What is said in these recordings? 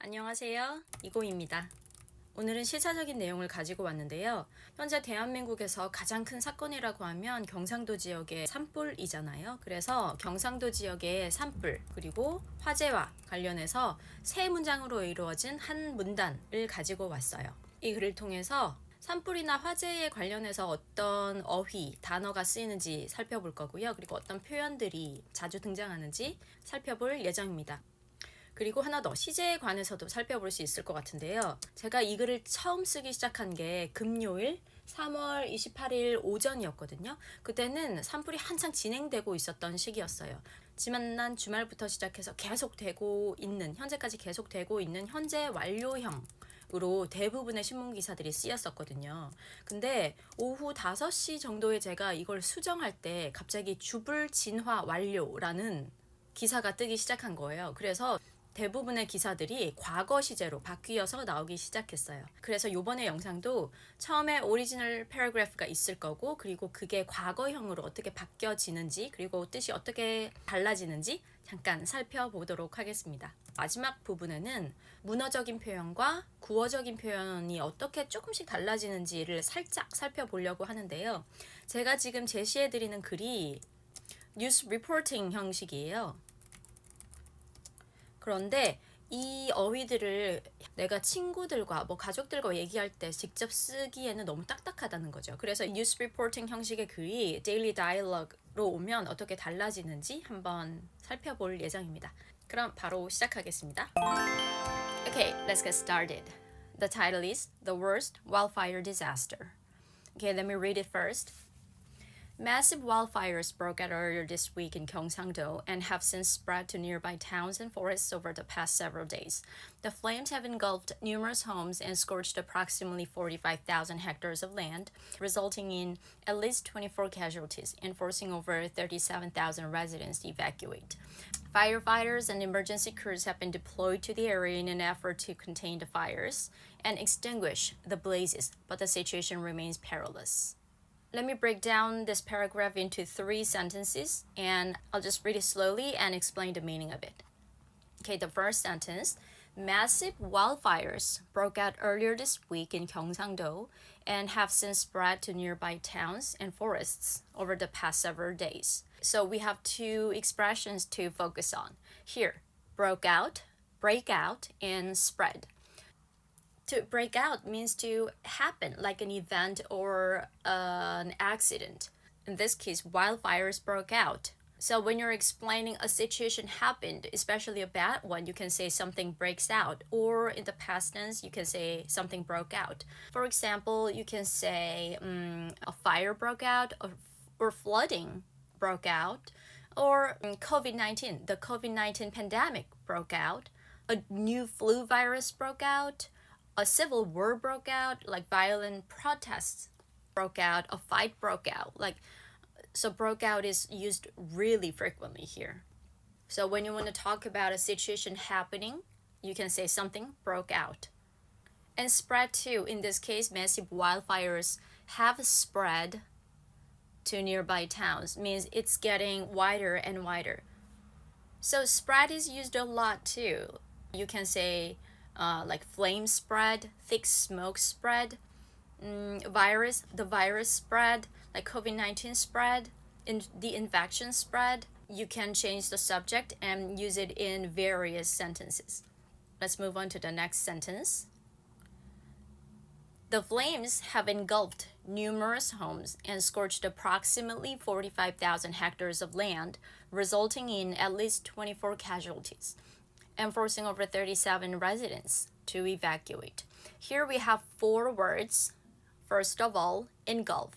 안녕하세요. 이고입니다. 오늘은 시사적인 내용을 가지고 왔는데요. 현재 대한민국에서 가장 큰 사건이라고 하면 경상도 지역의 산불이잖아요. 그래서 경상도 지역의 산불 그리고 화재와 관련해서 세 문장으로 이루어진 한 문단을 가지고 왔어요. 이 글을 통해서 산불이나 화재에 관련해서 어떤 어휘, 단어가 쓰이는지 살펴볼 거고요. 그리고 어떤 표현들이 자주 등장하는지 살펴볼 예정입니다. 그리고 하나 더, 시제에 관해서도 살펴볼 수 있을 것 같은데요. 제가 이 글을 처음 쓰기 시작한 게 금요일 3월 28일 오전이었거든요. 그때는 산불이 한창 진행되고 있었던 시기였어요. 지난 주말부터 시작해서 계속되고 있는, 현재까지 계속되고 있는 현재 완료형으로 대부분의 신문 기사들이 쓰였었거든요. 근데 오후 5시 정도에 제가 이걸 수정할 때 갑자기 주불 진화 완료라는 기사가 뜨기 시작한 거예요. 그래서 대부분의 기사들이 과거시제로 바뀌어서 나오기 시작했어요. 그래서 이번에 영상도 처음에 오리지널 패러그래프가 있을 거고, 그리고 그게 과거형으로 어떻게 바뀌어지는지, 그리고 뜻이 어떻게 달라지는지 잠깐 살펴보도록 하겠습니다. 마지막 부분에는 문어적인 표현과 구어적인 표현이 어떻게 조금씩 달라지는지를 살짝 살펴보려고 하는데요. 제가 지금 제시해드리는 글이 뉴스리포팅 형식이에요. 그런데 이 어휘들을 내가 친구들과 가족들과 얘기할 때 직접 쓰기에는 너무 딱딱하다는 거죠. 그래서 뉴스 리포팅 형식의 글이 데일리 다이얼로그로 오면 어떻게 달라지는지 한번 살펴볼 예정입니다. 그럼 바로 시작하겠습니다. Okay, let's get started. The title is The Worst Wildfire Disaster. Okay, let me read it first. Massive wildfires broke out earlier this week in Gyeongsang-do and have since spread to nearby towns and forests over the past several days. The flames have engulfed numerous homes and scorched approximately 45,000 hectares of land, resulting in at least 24 casualties and forcing over 37,000 residents to evacuate. Firefighters and emergency crews have been deployed to the area in an effort to contain the fires and extinguish the blazes, but the situation remains perilous. Let me break down this paragraph into 3 sentences, and I'll just read it slowly and explain the meaning of it. Okay, the first sentence. Massive wildfires broke out earlier this week in Gyeongsang-do and have since spread to nearby towns and forests over the past several days. So we have 2 expressions to focus on. Here, broke out, break out, and spread. To break out means to happen, like an event or an accident. In this case, wildfires broke out. So when you're explaining a situation happened, especially a bad one, you can say something breaks out. Or in the past tense, you can say something broke out. For example, you can say a fire broke out or flooding broke out. Or COVID-19, the COVID-19 pandemic broke out. A new flu virus broke out. A civil war broke out, like violent protests broke out, a fight broke out. So broke out is used really frequently here. So when you want to talk about a situation happening, you can say something broke out. And spread too, in this case, massive wildfires have spread to nearby towns, means it's getting wider and wider. So spread is used a lot too. You can say like flame spread, thick smoke spread, the virus spread, like COVID-19 spread, the infection spread. You can change the subject and use it in various sentences. Let's move on to the next sentence. The flames have engulfed numerous homes and scorched approximately 45,000 hectares of land, resulting in at least 24 casualties and forcing over 37 residents to evacuate. Here we have 4 words. First of all, engulf.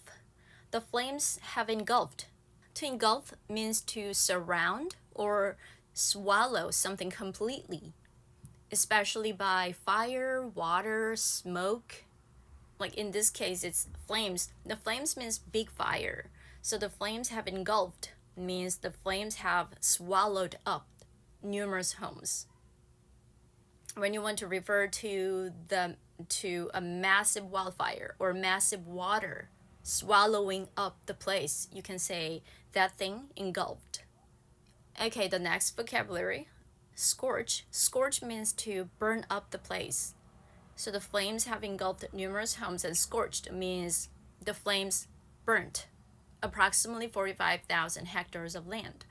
The flames have engulfed. To engulf means to surround or swallow something completely, especially by fire, water, smoke. Like in this case, it's flames. The flames means big fire. So the flames have engulfed means the flames have swallowed up numerous homes. When you want to refer to a massive wildfire or massive water swallowing up the place, you can say that thing engulfed. Okay, the next vocabulary. Scorch. Scorch means to burn up the place. So the flames have engulfed numerous homes, and scorched means the flames burnt approximately 45,000 hectares of land.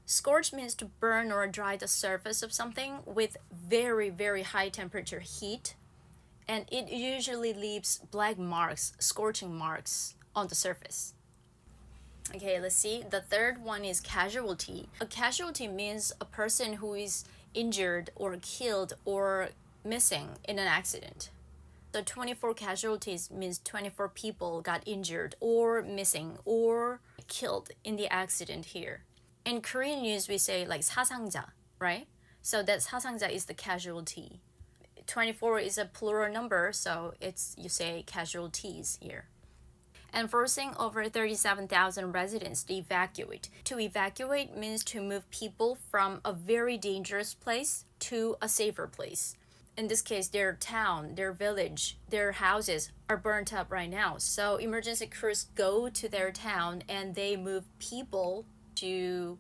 Scorch means to burn or dry the surface of something with very, very high temperature heat, and it usually leaves black marks, scorching marks on the surface. Okay, let's see. The third one is casualty. A casualty means a person who is injured or killed or missing in an accident. The 24 casualties means 24 people got injured or missing or killed in the accident here. In Korean news, we say like 사상자, right? So that 사상자 is the casualty. 24 is a plural number, so you say casualties here. And forcing over 37,000 residents to evacuate. To evacuate means to move people from a very dangerous place to a safer place. In this case, their town, their village, their houses are burnt up right now. So emergency crews go to their town and they move people to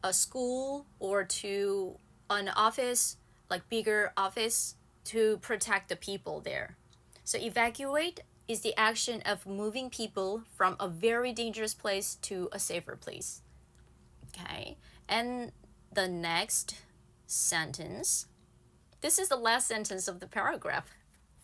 a school or to an office, like bigger office, to protect the people there. So evacuate is the action of moving people from a very dangerous place to a safer place. Okay, and the next sentence. This is the last sentence of the paragraph.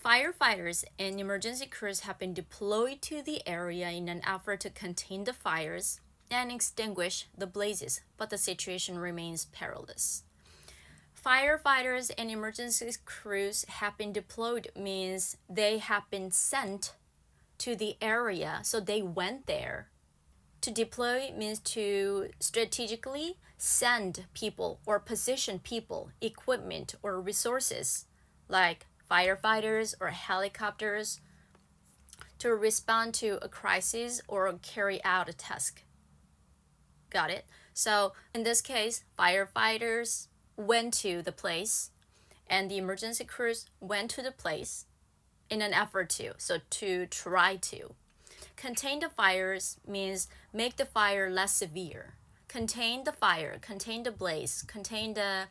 Firefighters and emergency crews have been deployed to the area in an effort to contain the fires and extinguish the blazes, but the situation remains perilous. Firefighters and emergency crews have been deployed means they have been sent to the area, so they went there. To deploy means to strategically send people or position people, equipment, or resources like firefighters or helicopters to respond to a crisis or carry out a task. Got it? So in this case, firefighters went to the place and the emergency crews went to the place in an effort to try to. Contain the fires means make the fire less severe. Contain the fire, contain the blaze, contain the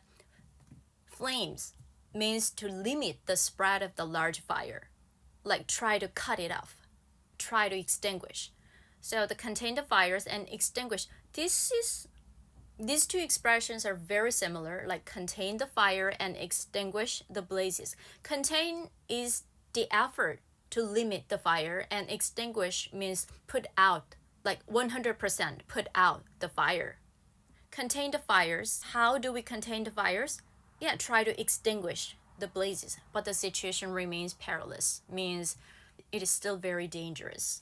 flames means to limit the spread of the large fire, like try to cut it off, try to extinguish. So the contain the fires and extinguish, these two expressions are very similar, like contain the fire and extinguish the blazes. Contain is the effort to limit the fire, and extinguish means put out, like 100% put out the fire. Contain the fires. How do we contain the fires? Yeah, try to extinguish the blazes, but the situation remains perilous, means it is still very dangerous.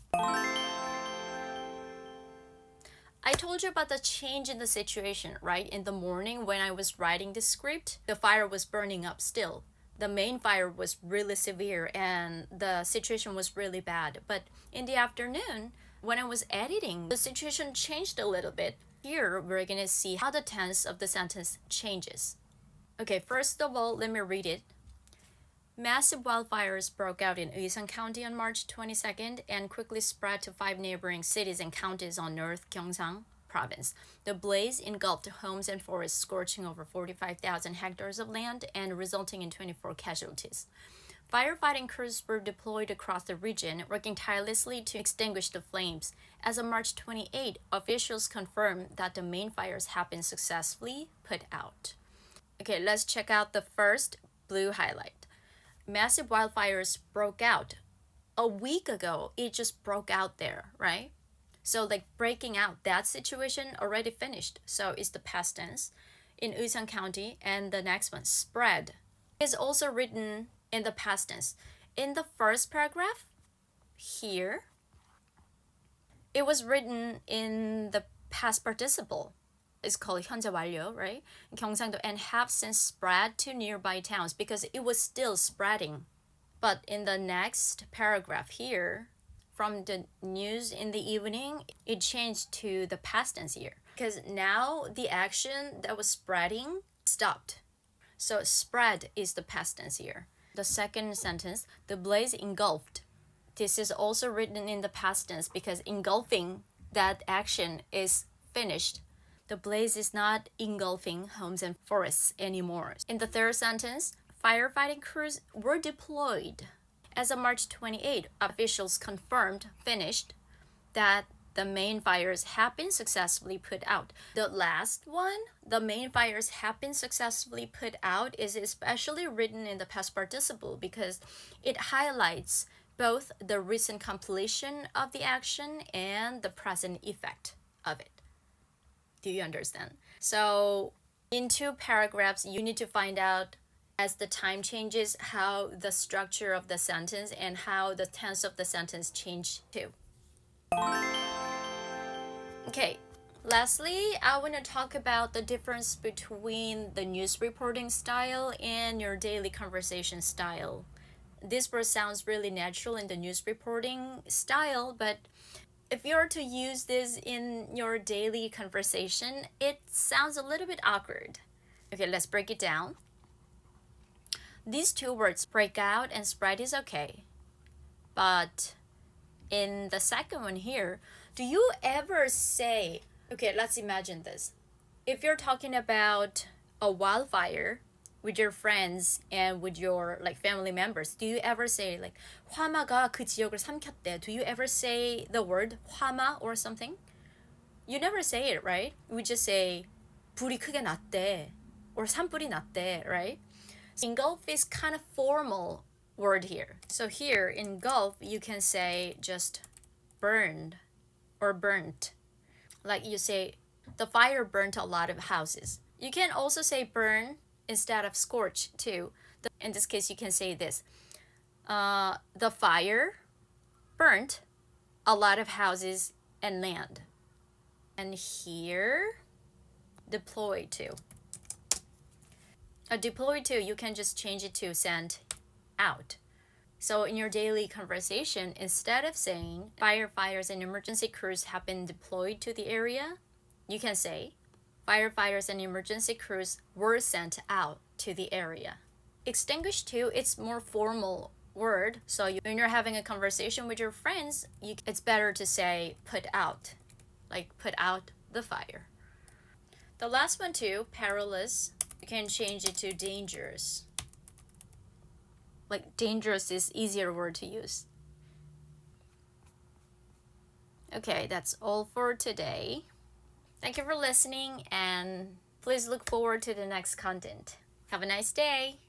I told you about the change in the situation, right? In the morning when I was writing the script, the fire was burning up still. The main fire was really severe and the situation was really bad. But in the afternoon, when I was editing, the situation changed a little bit. Here, we're gonna see how the tense of the sentence changes. Okay, first of all, let me read it. Massive wildfires broke out in Uiseong County on March 22nd and quickly spread to 5 neighboring cities and counties on North Gyeongsang Province. The blaze engulfed homes and forests, scorching over 45,000 hectares of land and resulting in 24 casualties. Firefighting crews were deployed across the region, working tirelessly to extinguish the flames. As of March 28, officials confirmed that the main fires have been successfully put out. Okay, let's check out the first blue highlight. Massive wildfires broke out. A week ago, it just broke out there, right? So like breaking out, that situation already finished. So it's the past tense in Uiseong County. And the next one, spread, is also written in the past tense. In the first paragraph, here, it was written in the past participle. It's called 현재완료, right? 경상도, and have since spread to nearby towns because it was still spreading. But in the next paragraph here, from the news in the evening, it changed to the past tense here because now the action that was spreading stopped. So spread is the past tense here. The second sentence, the blaze engulfed. This is also written in the past tense because engulfing, that action is finished. The blaze is not engulfing homes and forests anymore. In the third sentence, firefighting crews were deployed. As of March 28, officials finished that the main fires have been successfully put out. The last one, the main fires have been successfully put out, is especially written in the past participle because it highlights both the recent completion of the action and the present effect of it. Do you understand? So in 2 paragraphs, you need to find out as the time changes how the structure of the sentence and how the tense of the sentence change too. Okay, lastly, I want to talk about the difference between the news reporting style and your daily conversation style. This word sounds really natural in the news reporting style, but if you're to use this in your daily conversation, it sounds a little bit awkward. Okay, let's break it down. These 2 words, break out and spread, is okay. But in the second one here, do you ever say, okay, let's imagine this. If you're talking about a wildfire with your friends and with your family members, do you ever say 화마가 그 지역을 삼켰대? Do you ever say the word 화마 or something? You never say it, right? We just say 불이 크게 났대 or 산불이 났대, right? Engulf is kind of formal word here. So here, engulf, you can say just burned or burnt. Like you say, the fire burnt a lot of houses. You can also say burn instead of scorch too. In this case, you can say this. The fire burnt a lot of houses and land. And here, deploy to. Deploy to, you can just change it to send out. So in your daily conversation, instead of saying firefighters and emergency crews have been deployed to the area, you can say firefighters and emergency crews were sent out to the area. Extinguish too, it's more formal word. So when you're having a conversation with your friends, it's better to say put out, like put out the fire. The last one too, perilous, you can change it to dangerous. Like dangerous is easier word to use. Okay, that's all for today. Thank you for listening and please look forward to the next content. Have a nice day.